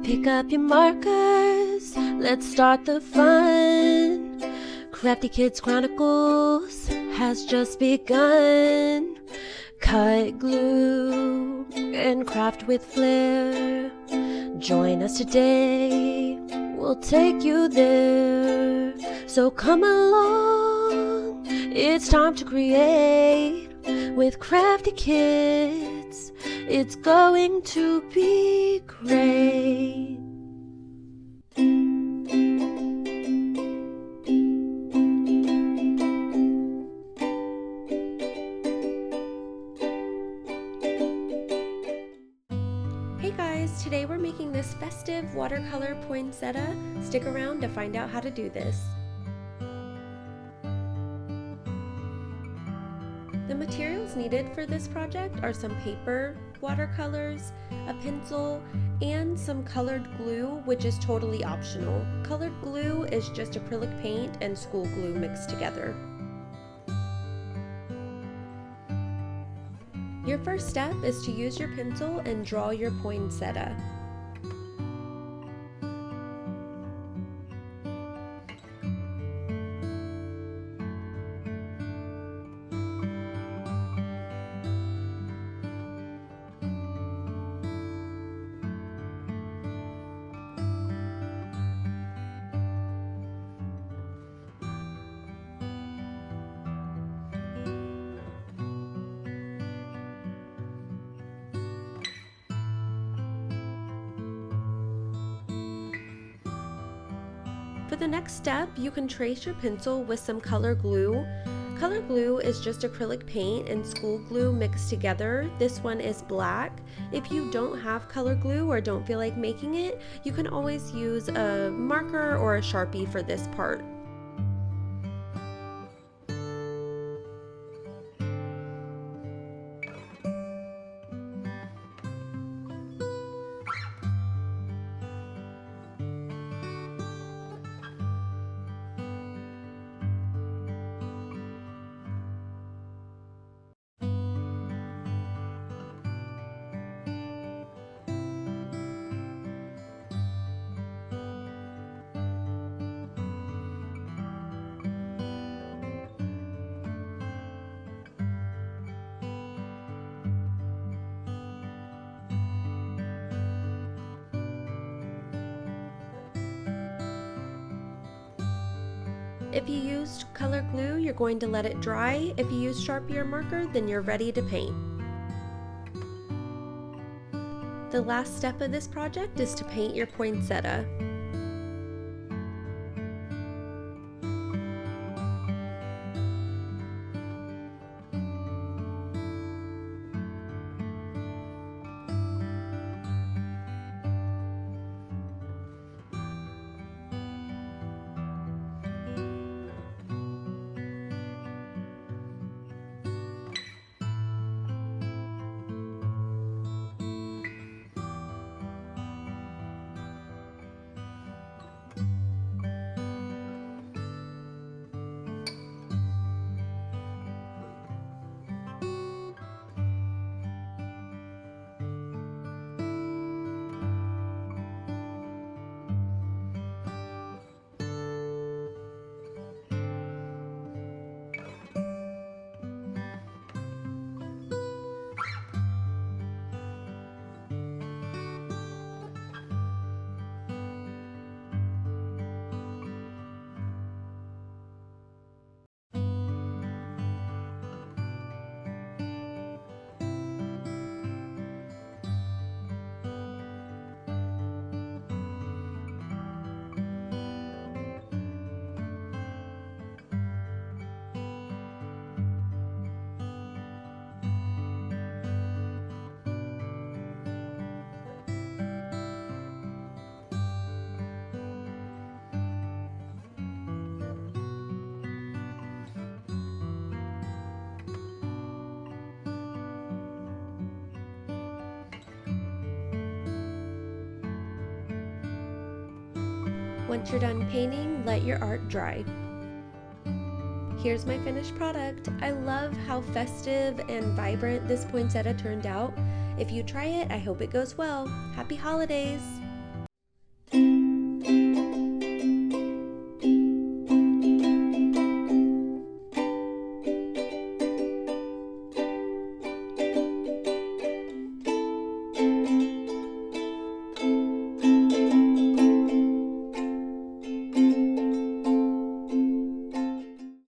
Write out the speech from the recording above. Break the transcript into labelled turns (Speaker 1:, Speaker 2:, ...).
Speaker 1: Pick up your markers, let's start the fun. Crafty Kids Chronicles has just begun. Cut, glue, and craft with flair. Join us today, we'll take you there. So come along, it's time to create. With Crafty Kids, it's going to be great. Hey guys, today we're making this festive watercolor poinsettia. Stick around to find out how to do this. The materials needed for this project are some paper, watercolors, a pencil, and some colored glue, which is totally optional. Colored glue is just acrylic paint and school glue mixed together. Your first step is to use your pencil and draw your poinsettia. For the next step, you can trace your pencil with some color glue. Color glue is just acrylic paint and school glue mixed together. This one is black. If you don't have color glue or don't feel like making it, you can always use a marker or a Sharpie for this part. If you used color glue, you're going to let it dry. If you use Sharpie or marker, then you're ready to paint. The last step of this project is to paint your poinsettia. Once you're done painting, let your art dry. Here's my finished product. I love how festive and vibrant this poinsettia turned out. If you try it, I hope it goes well. Happy holidays!